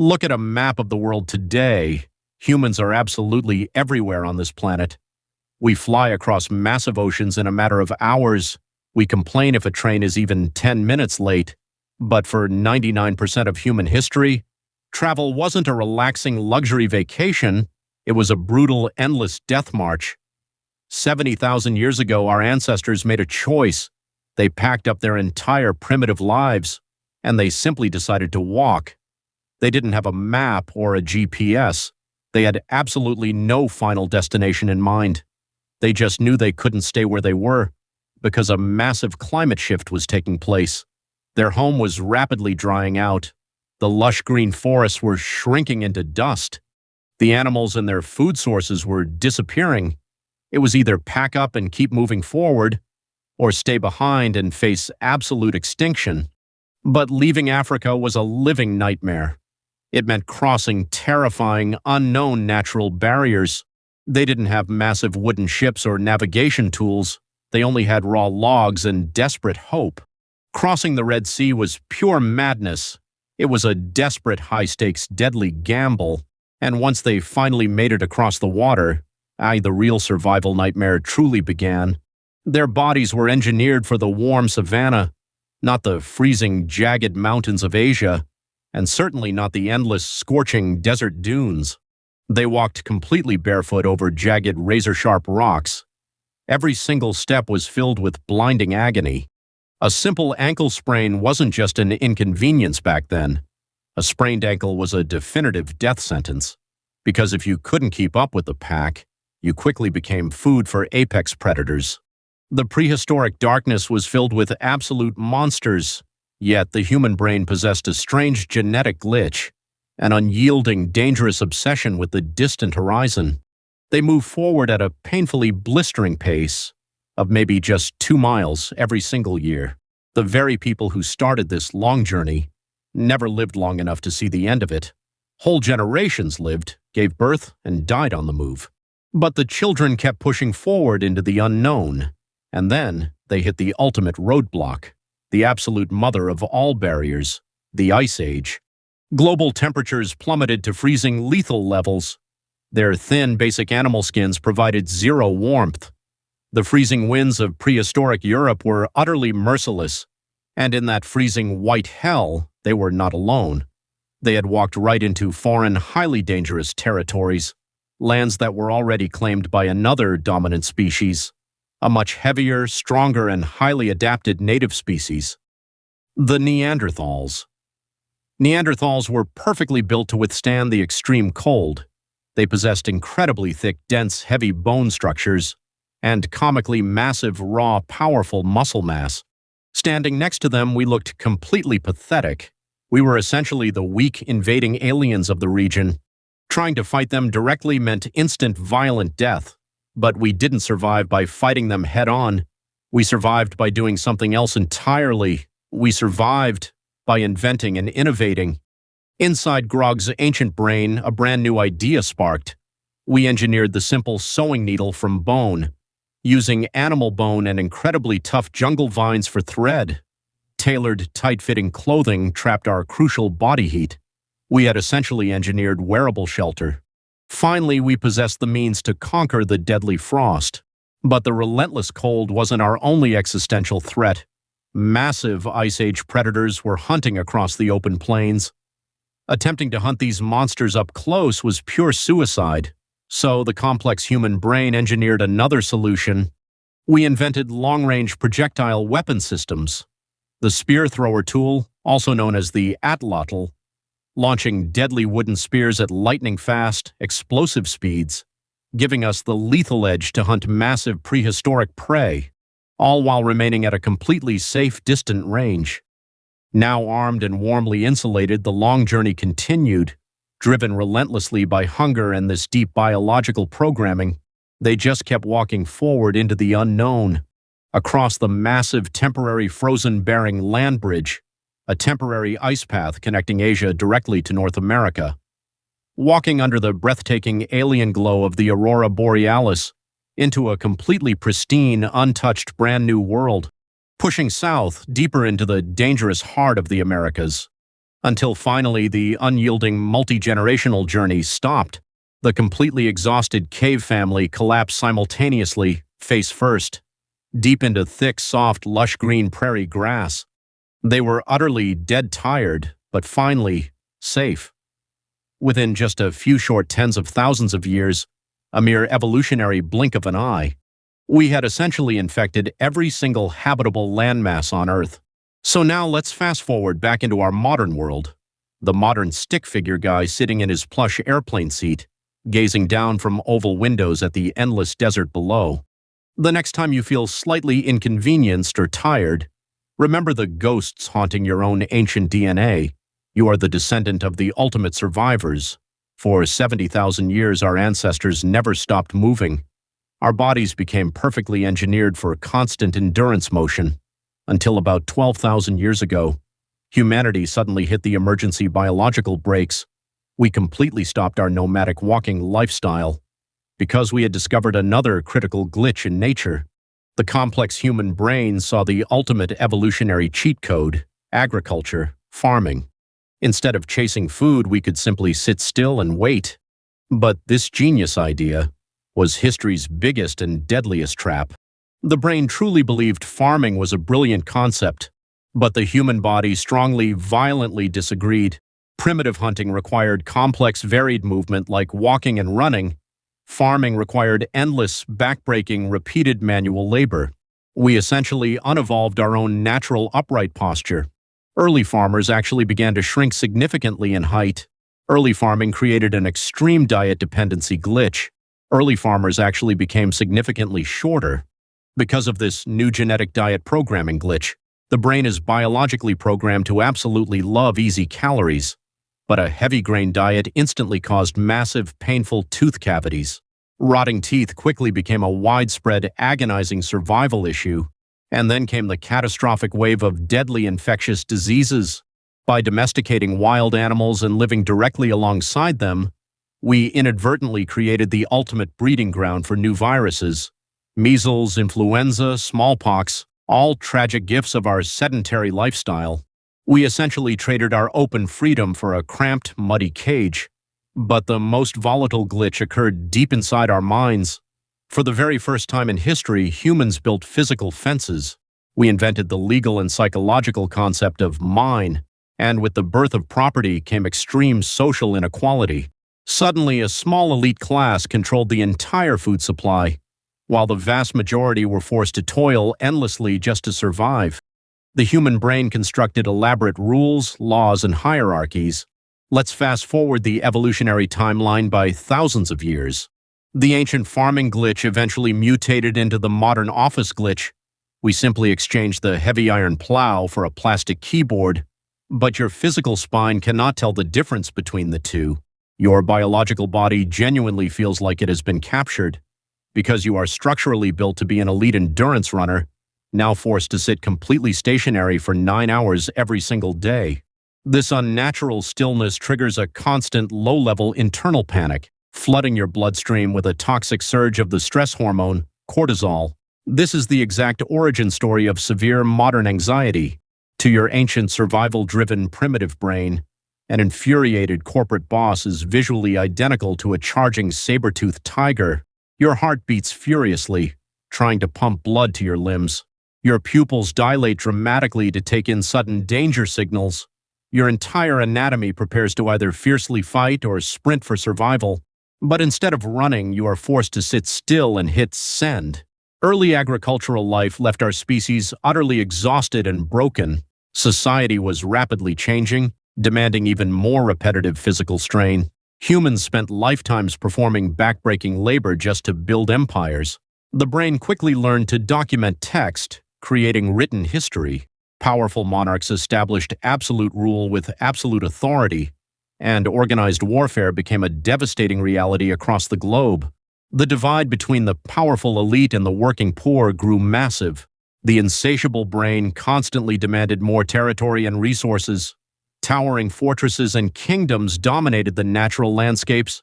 Look at a map of the world today. Humans are absolutely everywhere on this planet. We fly across massive oceans in a matter of hours. We complain if a train is even 10 minutes late. But for 99% of human history, travel wasn't a relaxing luxury vacation. It was a brutal, endless death march. 70,000 years ago, our ancestors made a choice. They packed up their entire primitive lives, and they simply decided to walk. They didn't have a map or a GPS. They had absolutely no final destination in mind. They just knew they couldn't stay where they were because a massive climate shift was taking place. Their home was rapidly drying out. The lush green forests were shrinking into dust. The animals and their food sources were disappearing. It was either pack up and keep moving forward, or stay behind and face absolute extinction. But leaving Africa was a living nightmare. It meant crossing terrifying, unknown natural barriers. They didn't have massive wooden ships or navigation tools. They only had raw logs and desperate hope. Crossing the Red Sea was pure madness. It was a desperate, high-stakes, deadly gamble. And once they finally made it across the water, the real survival nightmare truly began. Their bodies were engineered for the warm savanna, not the freezing, jagged mountains of Asia, and certainly not the endless, scorching desert dunes. They walked completely barefoot over jagged, razor-sharp rocks. Every single step was filled with blinding agony. A simple ankle sprain wasn't just an inconvenience back then. A sprained ankle was a definitive death sentence, because if you couldn't keep up with the pack, you quickly became food for apex predators. The prehistoric darkness was filled with absolute monsters, yet the human brain possessed a strange genetic glitch, an unyielding, dangerous obsession with the distant horizon. They moved forward at a painfully blistering pace of maybe just 2 miles every single year. The very people who started this long journey never lived long enough to see the end of it. Whole generations lived, gave birth, and died on the move. But the children kept pushing forward into the unknown, and then they hit the ultimate roadblock, the absolute mother of all barriers, the Ice Age. Global temperatures plummeted to freezing lethal levels. Their thin, basic animal skins provided zero warmth. The freezing winds of prehistoric Europe were utterly merciless, and in that freezing white hell, they were not alone. They had walked right into foreign, highly dangerous territories, lands that were already claimed by another dominant species, a much heavier, stronger, and highly adapted native species. The Neanderthals. Neanderthals were perfectly built to withstand the extreme cold. They possessed incredibly thick, dense, heavy bone structures and comically massive, raw, powerful muscle mass. Standing next to them, we looked completely pathetic. We were essentially the weak, invading aliens of the region. Trying to fight them directly meant instant, violent death. But we didn't survive by fighting them head-on. We survived by doing something else entirely. We survived by inventing and innovating. Inside Grog's ancient brain, a brand new idea sparked. We engineered the simple sewing needle from bone, using animal bone and incredibly tough jungle vines for thread. Tailored, tight-fitting clothing trapped our crucial body heat. We had essentially engineered wearable shelter. Finally, we possessed the means to conquer the deadly frost. But the relentless cold wasn't our only existential threat. Massive Ice Age predators were hunting across the open plains. Attempting to hunt these monsters up close was pure suicide. So the complex human brain engineered another solution. We invented long-range projectile weapon systems. The spear thrower tool, also known as the atlatl, launching deadly wooden spears at lightning-fast, explosive speeds, giving us the lethal edge to hunt massive prehistoric prey, all while remaining at a completely safe, distant range. Now armed and warmly insulated, the long journey continued, driven relentlessly by hunger and this deep biological programming. They just kept walking forward into the unknown, across the massive temporary frozen-bearing land bridge, a temporary ice path connecting Asia directly to North America. Walking under the breathtaking alien glow of the aurora borealis into a completely pristine, untouched brand new world, pushing south deeper into the dangerous heart of the Americas. until finally the unyielding multi-generational journey stopped. The completely exhausted cave family collapsed simultaneously, face first, deep into thick, soft, lush green prairie grass. They were utterly dead tired, but finally safe. Within just a few short tens of thousands of years, a mere evolutionary blink of an eye, we had essentially infected every single habitable landmass on Earth. So now let's fast forward back into our modern world. The modern stick figure guy sitting in his plush airplane seat, gazing down from oval windows at the endless desert below. The next time you feel slightly inconvenienced or tired, remember the ghosts haunting your own ancient DNA. You are the descendant of the ultimate survivors. For 70,000 years, our ancestors never stopped moving. Our bodies became perfectly engineered for constant endurance motion. Until about 12,000 years ago, humanity suddenly hit the emergency biological brakes. We completely stopped our nomadic walking lifestyle because we had discovered another critical glitch in nature. The complex human brain saw the ultimate evolutionary cheat code: agriculture, farming. Instead of chasing food, we could simply sit still and wait. But this genius idea was history's biggest and deadliest trap. The brain truly believed farming was a brilliant concept, but the human body strongly, violently disagreed. Primitive hunting required complex, varied movement like walking and running. Farming required endless, backbreaking, repeated manual labor. We essentially unevolved our own natural upright posture. Early farmers actually began to shrink significantly in height. Early farming created an extreme diet dependency glitch. Early farmers actually became significantly shorter. Because of this new genetic diet programming glitch, the brain is biologically programmed to absolutely love easy calories. But a heavy grain diet instantly caused massive, painful tooth cavities. Rotting teeth quickly became a widespread, agonizing survival issue. And then came the catastrophic wave of deadly infectious diseases. By domesticating wild animals and living directly alongside them, we inadvertently created the ultimate breeding ground for new viruses. Measles, influenza, smallpox, all tragic gifts of our sedentary lifestyle. We essentially traded our open freedom for a cramped, muddy cage. But the most volatile glitch occurred deep inside our minds. For the very first time in history, humans built physical fences. We invented the legal and psychological concept of mine, and with the birth of property came extreme social inequality. Suddenly, a small elite class controlled the entire food supply, while the vast majority were forced to toil endlessly just to survive. The human brain constructed elaborate rules, laws, and hierarchies. Let's fast forward the evolutionary timeline by thousands of years. The ancient farming glitch eventually mutated into the modern office glitch. We simply exchanged the heavy iron plow for a plastic keyboard, but your physical spine cannot tell the difference between the two. Your biological body genuinely feels like it has been captured, because you are structurally built to be an elite endurance runner, now forced to sit completely stationary for 9 hours every single day. This unnatural stillness triggers a constant, low-level internal panic, flooding your bloodstream with a toxic surge of the stress hormone, cortisol. This is the exact origin story of severe modern anxiety. To your ancient survival-driven primitive brain, an infuriated corporate boss is visually identical to a charging saber-toothed tiger. Your heart beats furiously, trying to pump blood to your limbs. Your pupils dilate dramatically to take in sudden danger signals. Your entire anatomy prepares to either fiercely fight or sprint for survival. But instead of running, you are forced to sit still and hit send. Early agricultural life left our species utterly exhausted and broken. Society was rapidly changing, demanding even more repetitive physical strain. Humans spent lifetimes performing backbreaking labor just to build empires. The brain quickly learned to document text, creating written history. Powerful monarchs established absolute rule with absolute authority, and organized warfare became a devastating reality across the globe. The divide between the powerful elite and the working poor grew massive. The insatiable brain constantly demanded more territory and resources. Towering fortresses and kingdoms dominated the natural landscapes.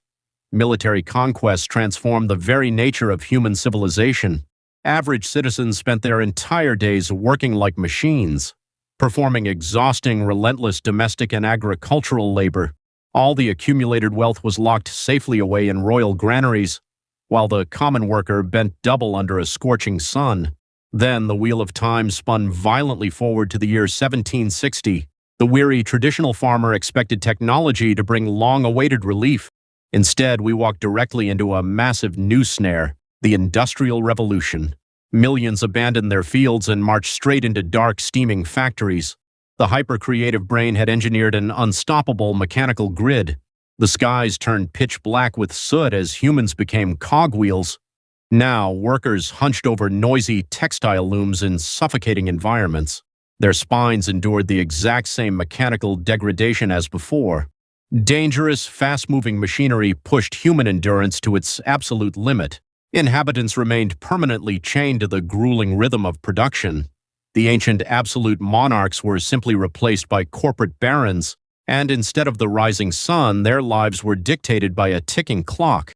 Military conquests transformed the very nature of human civilization. Average citizens spent their entire days working like machines. performing exhausting, relentless domestic and agricultural labor. All the accumulated wealth was locked safely away in royal granaries, while the common worker bent double under a scorching sun. Then the wheel of time spun violently forward to the year 1760. The weary traditional farmer expected technology to bring long-awaited relief. Instead, we walked directly into a massive new snare, the Industrial Revolution. Millions abandoned their fields and marched straight into dark, steaming factories. The hyper-creative brain had engineered an unstoppable mechanical grid. The skies turned pitch black with soot as humans became cogwheels. Now, workers hunched over noisy textile looms in suffocating environments. Their spines endured the exact same mechanical degradation as before. Dangerous, fast-moving machinery pushed human endurance to its absolute limit. Inhabitants remained permanently chained to the grueling rhythm of production. The ancient absolute monarchs were simply replaced by corporate barons, and instead of the rising sun, their lives were dictated by a ticking clock.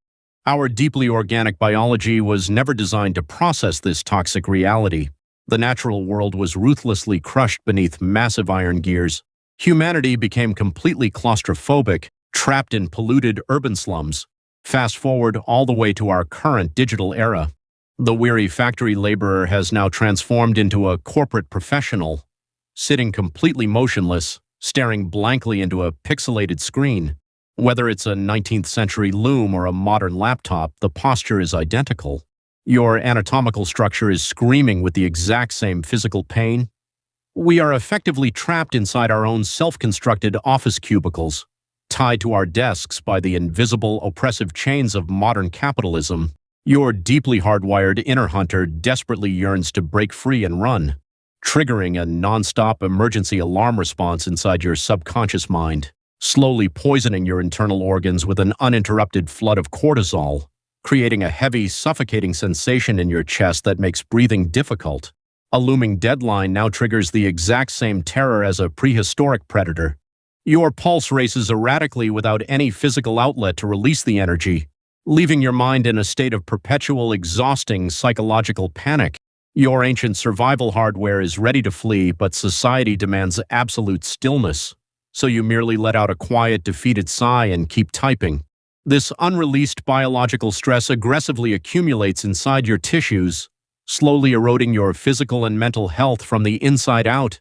Our deeply organic biology was never designed to process this toxic reality. The natural world was ruthlessly crushed beneath massive iron gears. Humanity became completely claustrophobic, trapped in polluted urban slums. Fast forward all the way to our current digital era. The weary factory laborer has now transformed into a corporate professional, sitting completely motionless, staring blankly into a pixelated screen. Whether it's a 19th century loom or a modern laptop, the posture is identical. Your anatomical structure is screaming with the exact same physical pain. We are effectively trapped inside our own self-constructed office cubicles, tied to our desks by the invisible, oppressive chains of modern capitalism. Your deeply hardwired inner hunter desperately yearns to break free and run, triggering a non-stop emergency alarm response inside your subconscious mind, slowly poisoning your internal organs with an uninterrupted flood of cortisol, creating a heavy, suffocating sensation in your chest that makes breathing difficult. A looming deadline now triggers the exact same terror as a prehistoric predator. Your pulse races erratically without any physical outlet to release the energy, leaving your mind in a state of perpetual, exhausting psychological panic. Your ancient survival hardware is ready to flee, but society demands absolute stillness, so you merely let out a quiet, defeated sigh and keep typing. This unreleased biological stress aggressively accumulates inside your tissues, slowly eroding your physical and mental health from the inside out.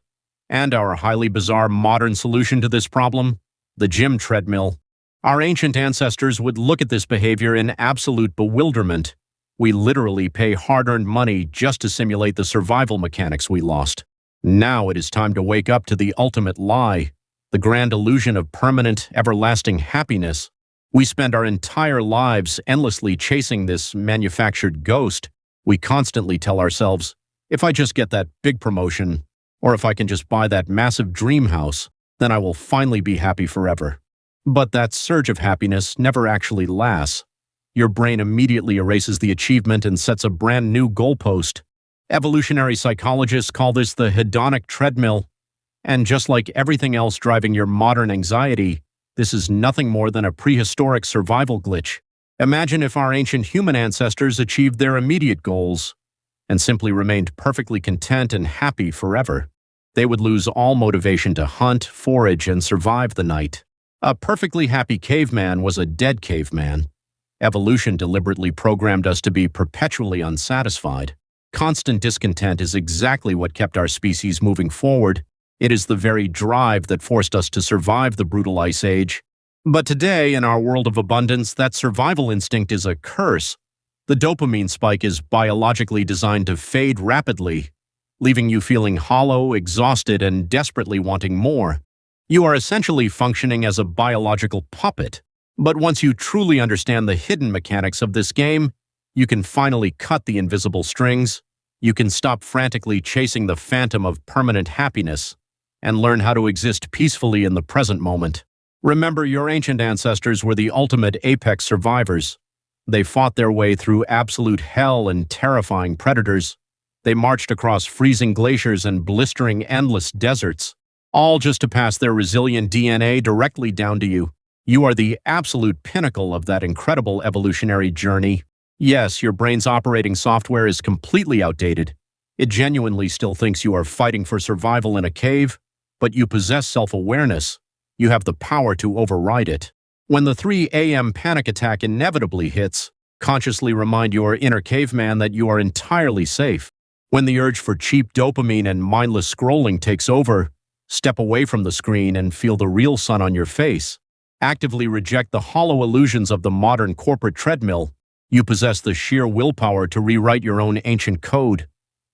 And our highly bizarre modern solution to this problem? The gym treadmill. Our ancient ancestors would look at this behavior in absolute bewilderment. We literally pay hard-earned money just to simulate the survival mechanics we lost. Now it is time to wake up to the ultimate lie, the grand illusion of permanent, everlasting happiness. We spend our entire lives endlessly chasing this manufactured ghost. We constantly tell ourselves, if I just get that big promotion, or if I can just buy that massive dream house, then I will finally be happy forever. But that surge of happiness never actually lasts. Your brain immediately erases the achievement and sets a brand new goalpost. Evolutionary psychologists call this the hedonic treadmill. And just like everything else driving your modern anxiety, this is nothing more than a prehistoric survival glitch. Imagine if our ancient human ancestors achieved their immediate goals and simply remained perfectly content and happy forever. They would lose all motivation to hunt, forage, and survive the night. A perfectly happy caveman was a dead caveman. Evolution deliberately programmed us to be perpetually unsatisfied. Constant discontent is exactly what kept our species moving forward. It is the very drive that forced us to survive the brutal Ice Age. But today, in our world of abundance, that survival instinct is a curse. The dopamine spike is biologically designed to fade rapidly, leaving you feeling hollow, exhausted, and desperately wanting more. You are essentially functioning as a biological puppet. But once you truly understand the hidden mechanics of this game, you can finally cut the invisible strings. You can stop frantically chasing the phantom of permanent happiness and learn how to exist peacefully in the present moment. Remember, your ancient ancestors were the ultimate apex survivors. They fought their way through absolute hell and terrifying predators. They marched across freezing glaciers and blistering endless deserts, all just to pass their resilient DNA directly down to you. You are the absolute pinnacle of that incredible evolutionary journey. Yes, your brain's operating software is completely outdated. It genuinely still thinks you are fighting for survival in a cave, but you possess self-awareness. You have the power to override it. When the 3 a.m. panic attack inevitably hits, consciously remind your inner caveman that you are entirely safe. When the urge for cheap dopamine and mindless scrolling takes over, step away from the screen and feel the real sun on your face. Actively reject the hollow illusions of the modern corporate treadmill. You possess the sheer willpower to rewrite your own ancient code.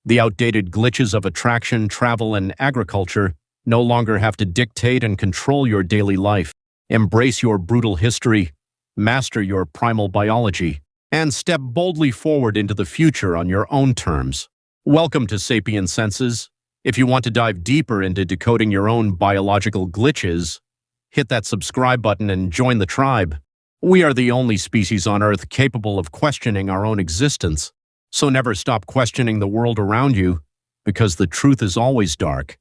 The outdated glitches of attraction, travel, and agriculture no longer have to dictate and control your daily life. Embrace your brutal history, master your primal biology, and step boldly forward into the future on your own terms. Welcome to Sapien Senses. If you want to dive deeper into decoding your own biological glitches, hit that subscribe button and join the tribe. We are the only species on Earth capable of questioning our own existence, so never stop questioning the world around you, because the truth is always dark.